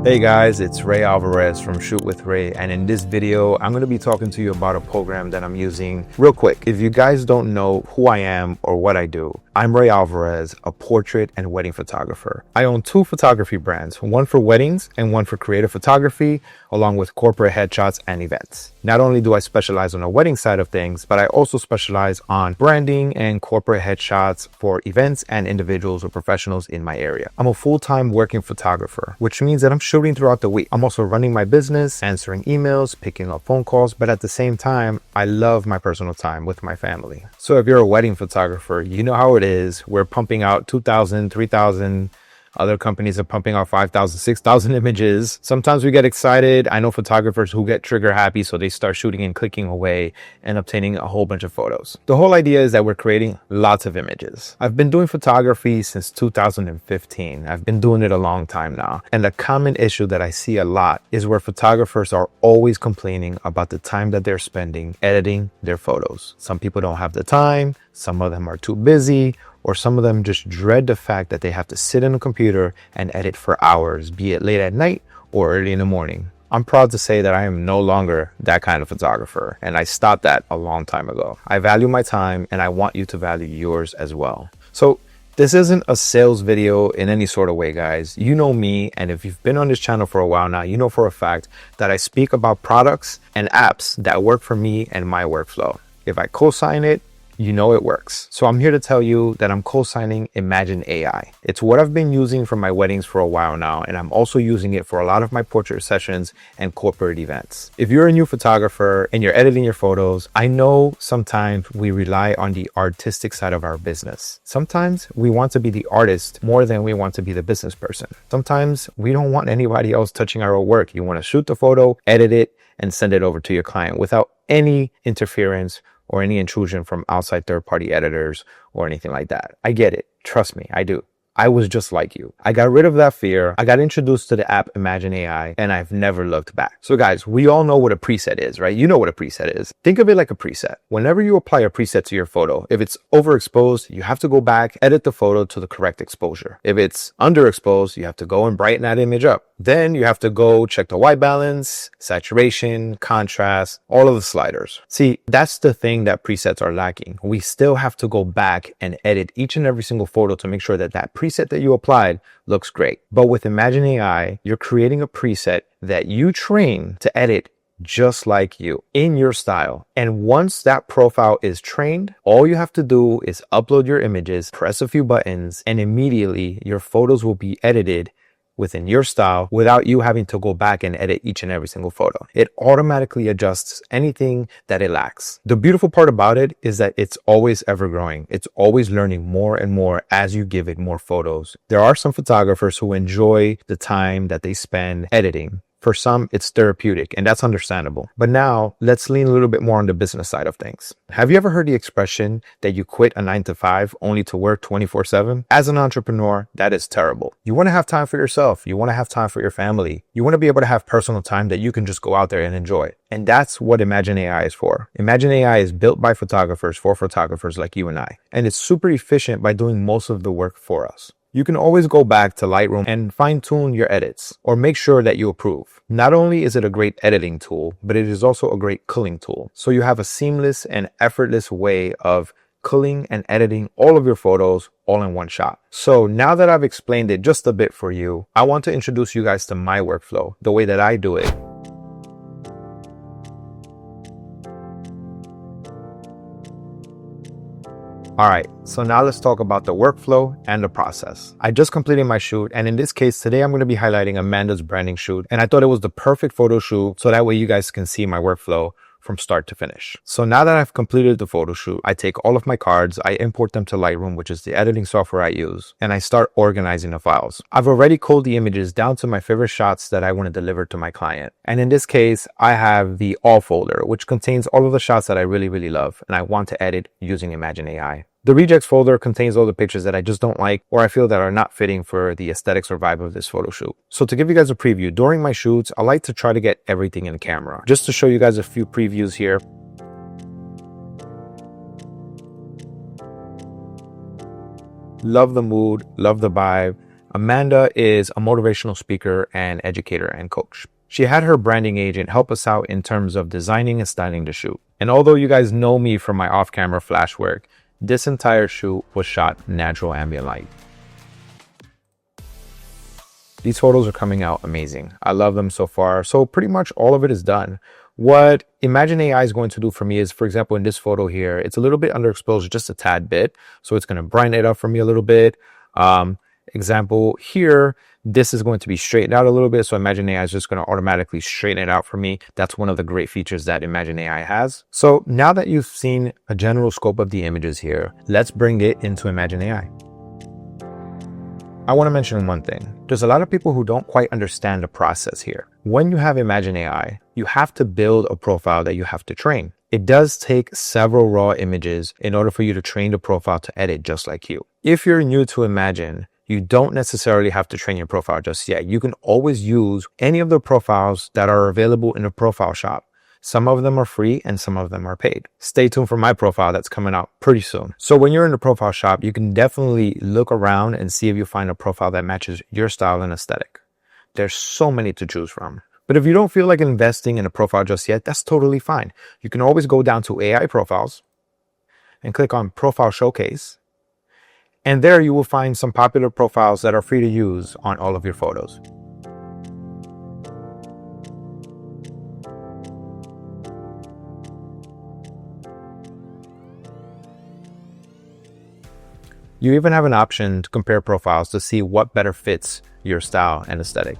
Hey guys, it's Ray Alvarez from Shoot with Ray, and in this video I'm going to be talking to you about a program that I'm using real quick. If you guys don't know who I am or what I do, I'm Ray Alvarez, a portrait and wedding photographer. I own two photography brands, one for weddings and one for creative photography, along with corporate headshots and events. Not only do I specialize on the wedding side of things, but I also specialize on branding and corporate headshots for events and individuals or professionals in my area. I'm a full-time working photographer, which means that I'm shooting throughout the week. I'm also running my business, answering emails, picking up phone calls, but at the same time, I love my personal time with my family. So if you're a wedding photographer, you know how it is. We're pumping out 2,000, 3,000. Other companies are pumping out 5,000, 6,000 images. Sometimes we get excited. I know photographers who get trigger happy, so they start shooting and clicking away and obtaining a whole bunch of photos. The whole idea is that we're creating lots of images. I've been doing photography since 2015. I've been doing it a long time now. And the common issue that I see a lot is where photographers are always complaining about the time that they're spending editing their photos. Some people don't have the time. Some of them are too busy, or some of them just dread the fact that they have to sit in a computer and edit for hours, be it late at night or early in the morning. I'm proud to say that I am no longer that kind of photographer, and I stopped that a long time ago. I value my time, and I want you to value yours as well. So this isn't a sales video in any sort of way, guys. You know me, and if you've been on this channel for a while now, you know for a fact that I speak about products and apps that work for me and my workflow. If I co-sign it, you know it works. So I'm here to tell you that I'm co-signing ImagenAI. It's what I've been using for my weddings for a while now, and I'm also using it for a lot of my portrait sessions and corporate events. If you're a new photographer and you're editing your photos, I know sometimes we rely on the artistic side of our business. Sometimes we want to be the artist more than we want to be the business person. Sometimes we don't want anybody else touching our work. You want to shoot the photo, edit it, and send it over to your client without any interference or any intrusion from outside third-party editors or anything like that. I get it. Trust me, I do. I was just like you. I got rid of that fear. I got introduced to the app ImagenAI, and I've never looked back. So guys, we all know what a preset is, right? You know what a preset is. Think of it like a preset. Whenever you apply a preset to your photo, if it's overexposed, you have to go back, edit the photo to the correct exposure. If it's underexposed, you have to go and brighten that image up. Then you have to go check the white balance, saturation, contrast, all of the sliders. See, that's the thing that presets are lacking. We still have to go back and edit each and every single photo to make sure that that preset that you applied looks great. But with ImagenAI, you're creating a preset that you train to edit just like you in your style. And once that profile is trained, all you have to do is upload your images, press a few buttons, and immediately your photos will be edited within your style without you having to go back and edit each and every single photo. It automatically adjusts anything that it lacks. The beautiful part about it is that it's always ever growing. It's always learning more and more as you give it more photos. There are some photographers who enjoy the time that they spend editing. For some, it's therapeutic, and that's understandable. But now, let's lean a little bit more on the business side of things. Have you ever heard the expression that you quit a 9-to-5 only to work 24/7? As an entrepreneur, that is terrible. You want to have time for yourself. You want to have time for your family. You want to be able to have personal time that you can just go out there and enjoy. And that's what ImagenAI is for. ImagenAI is built by photographers for photographers like you and I. And it's super efficient by doing most of the work for us. You can always go back to Lightroom and fine-tune your edits or make sure that you approve. Not only is it a great editing tool, but it is also a great culling tool. So you have a seamless and effortless way of culling and editing all of your photos all in one shot. So now that I've explained it just a bit for you, I want to introduce you guys to my workflow, the way that I do it. All right, so now let's talk about the workflow and the process. I just completed my shoot, and in this case, today I'm going to be highlighting Amanda's branding shoot, and I thought it was the perfect photo shoot so that way you guys can see my workflow from start to finish. So now that I've completed the photo shoot, I take all of my cards, I import them to Lightroom, which is the editing software I use, and I start organizing the files. I've already culled the images down to my favorite shots that I want to deliver to my client. And in this case, I have the all folder, which contains all of the shots that I really love, and I want to edit using ImagenAI. The rejects folder contains all the pictures that I just don't like or I feel that are not fitting for the aesthetics or vibe of this photo shoot. So to give you guys a preview, during my shoots, I like to try to get everything in camera. Just to show you guys a few previews here. Love the mood, love the vibe. Amanda is a motivational speaker and educator and coach. She had her branding agent help us out in terms of designing and styling the shoot. And although you guys know me from my off-camera flash work, this entire shoot was shot natural ambient light. These photos are coming out amazing. I love them so far. So pretty much all of it is done. What ImagenAI is going to do for me is, for example, in this photo here, it's a little bit underexposed, just a tad bit. So it's going to brighten it up for me a little bit. Example here, this is going to be straightened out a little bit. So ImagenAI is just going to automatically straighten it out for me. That's one of the great features that ImagenAI has. So now that you've seen a general scope of the images here, let's bring it into ImagenAI. I want to mention one thing. There's a lot of people who don't quite understand the process here. When you have ImagenAI, you have to build a profile that you have to train. It does take several raw images in order for you to train the profile to edit just like you. If you're new to Imagen, you don't necessarily have to train your profile just yet. You can always use any of the profiles that are available in the profile shop. Some of them are free and some of them are paid. Stay tuned for my profile that's coming out pretty soon. So when you're in the profile shop, you can definitely look around and see if you find a profile that matches your style and aesthetic. There's so many to choose from. But if you don't feel like investing in a profile just yet, that's totally fine. You can always go down to AI profiles and click on Profile Showcase. And there you will find some popular profiles that are free to use on all of your photos. You even have an option to compare profiles to see what better fits your style and aesthetic.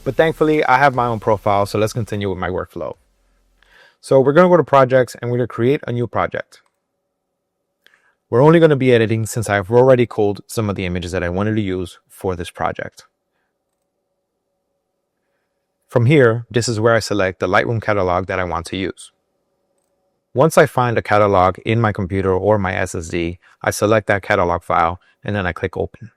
But thankfully, I have my own profile, so let's continue with my workflow. So we're going to go to projects and we're going to create a new project. We're only going to be editing since I've already culled some of the images that I wanted to use for this project. From here, this is where I select the Lightroom catalog that I want to use. Once I find a catalog in my computer or my SSD, I select that catalog file and then I click open.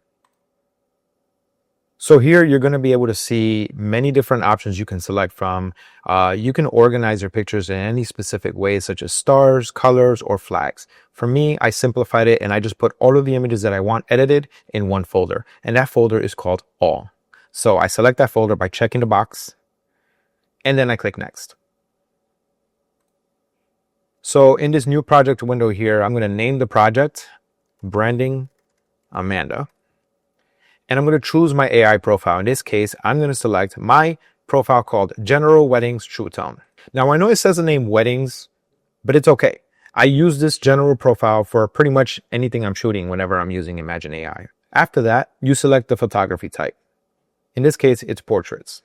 So here you're going to be able to see many different options you can select from. You can organize your pictures in any specific way, such as stars, colors, or flags. For me, I simplified it and I just put all of the images that I want edited in one folder. And that folder is called All. So I select that folder by checking the box and then I click Next. So in this new project window here, I'm going to name the project Branding Amanda. And I'm going to choose my AI profile. In this case, I'm going to select my profile called General Weddings True Tone. Now, I know it says the name Weddings, but it's okay. I use this general profile for pretty much anything I'm shooting whenever I'm using ImagenAI. After that, you select the photography type. In this case, it's portraits.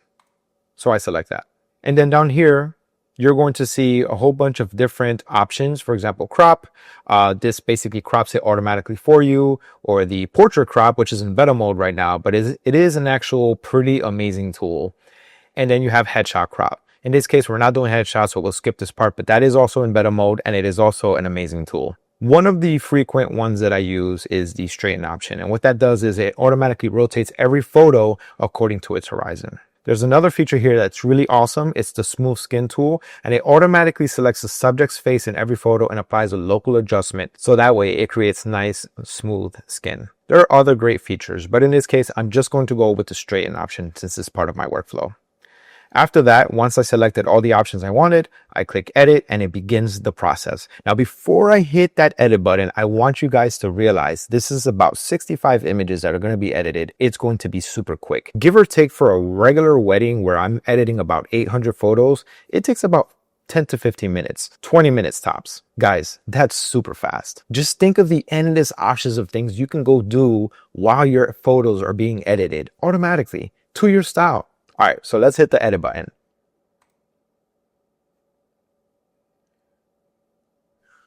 So I select that. And then down here, you're going to see a whole bunch of different options. For example, crop. This basically crops it automatically for you, or the portrait crop, which is in beta mode right now, but it is an actual pretty amazing tool. And then you have headshot crop. In this case, we're not doing headshots, so we'll skip this part, but that is also in beta mode and it is also an amazing tool. One of the frequent ones that I use is the straighten option. And what that does is it automatically rotates every photo according to its horizon. There's another feature here that's really awesome. It's the smooth skin tool, and it automatically selects the subject's face in every photo and applies a local adjustment. So that way it creates nice, smooth skin. There are other great features, but in this case, I'm just going to go with the straighten option since it's part of my workflow. After that, once I selected all the options I wanted, I click edit and it begins the process. Now, before I hit that edit button, I want you guys to realize this is about 65 images that are going to be edited. It's going to be super quick. Give or take for a regular wedding where I'm editing about 800 photos, it takes about 10 to 15 minutes, 20 minutes tops. Guys, that's super fast. Just think of the endless options of things you can go do while your photos are being edited automatically to your style. All right, so let's hit the edit button.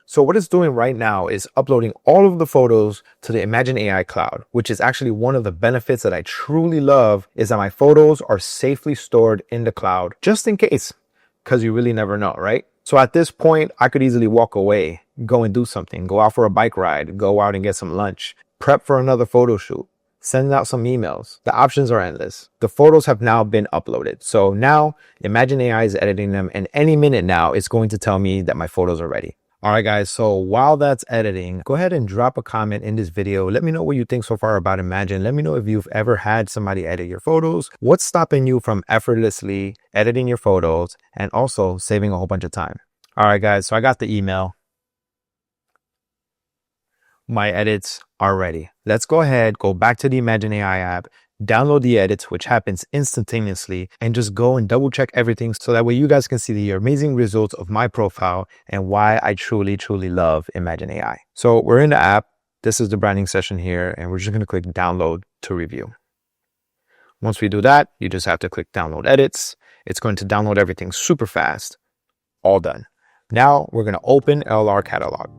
So what it's doing right now is uploading all of the photos to the ImagenAI cloud, which is actually one of the benefits that I truly love, is that my photos are safely stored in the cloud, just in case, because you really never know, right? So at this point, I could easily walk away, go and do something, go out for a bike ride, go out and get some lunch, prep for another photo shoot, send out some emails. The options are endless. The photos have now been uploaded. So now ImagenAI is editing them, and any minute now it's going to tell me that my photos are ready. All right, guys, so while that's editing, go ahead and drop a comment in this video. Let me know what you think so far about Imagen. Let me know if you've ever had somebody edit your photos. What's stopping you from effortlessly editing your photos and also saving a whole bunch of time? All right, guys, so I got the email. My edits are ready. Let's go ahead, go back to the ImagenAI app, download the edits, which happens instantaneously, and just go and double check everything so that way you guys can see the amazing results of my profile and why I truly, truly love ImagenAI. So we're in the app. This is the branding session here, and we're just going to click download to review. Once we do that, you just have to click download edits. It's going to download everything super fast. All done. Now we're going to open LR catalog.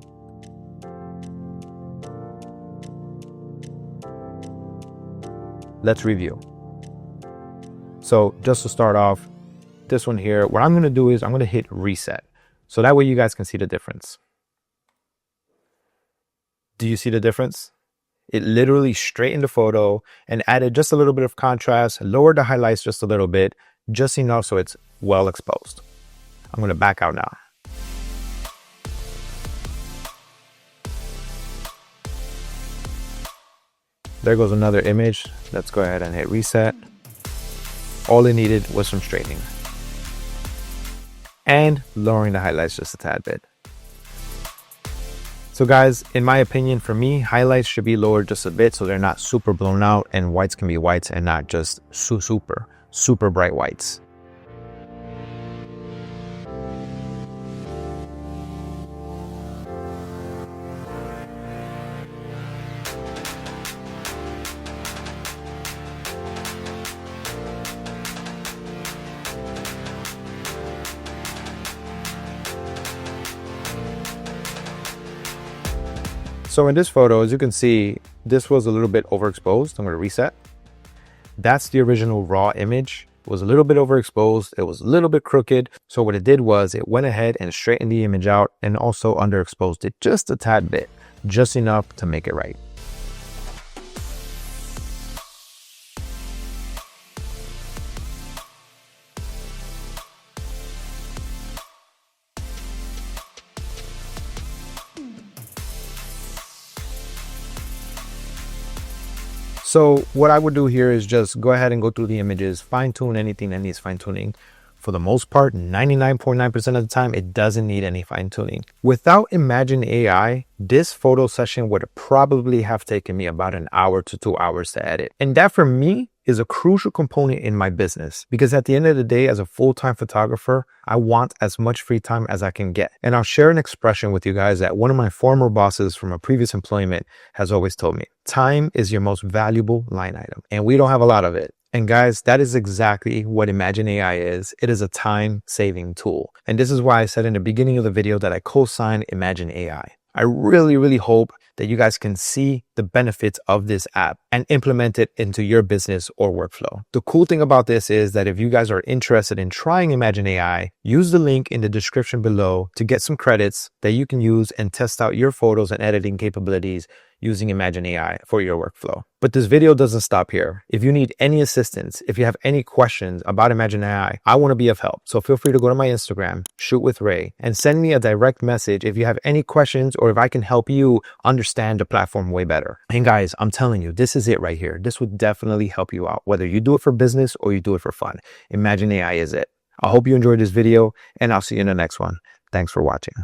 Let's review. So just to start off, this one here, what I'm going to do is I'm going to hit reset. So that way you guys can see the difference. Do you see the difference? It literally straightened the photo and added just a little bit of contrast, lowered the highlights just a little bit, just enough so it's well exposed. I'm going to back out now. There goes another image. Let's go ahead and hit reset. All it needed was some straightening and lowering the highlights just a tad bit. So guys, in my opinion, for me, highlights should be lowered just a bit so they're not super blown out, and whites can be whites and not just super bright whites. So in this photo, as you can see, this was a little bit overexposed. I'm going to reset. That's the original raw image. It was a little bit overexposed. It was a little bit crooked. So what it did was it went ahead and straightened the image out and also underexposed it just a tad bit, just enough to make it right. So what I would do here is just go ahead and go through the images, fine tune anything that needs fine tuning. For the most part, 99.9% of the time, it doesn't need any fine tuning. Without ImagenAI, this photo session would probably have taken me about an hour to 2 hours to edit. And that for me is a crucial component in my business, because at the end of the day, as a full-time photographer, I want as much free time as I can get. And I'll share an expression with you guys that one of my former bosses from a previous employment has always told me. Time is your most valuable line item, and we don't have a lot of it. And guys, that is exactly what ImagenAI is. It is a time-saving tool. And this is why I said in the beginning of the video that I co-sign ImagenAI. I really hope that you guys can see the benefits of this app and implement it into your business or workflow. The cool thing about this is that if you guys are interested in trying ImagenAI, use the link in the description below to get some credits that you can use and test out your photos and editing capabilities using ImagenAI for your workflow. But this video doesn't stop here. If you need any assistance, if you have any questions about ImagenAI, I want to be of help. So feel free to go to my Instagram, Shoot with Ray, and send me a direct message if you have any questions or if I can help you understand the platform way better. And guys, I'm telling you, this is it right here. This would definitely help you out, whether you do it for business or you do it for fun. ImagenAI is it. I hope you enjoyed this video, and I'll see you in the next one. Thanks for watching.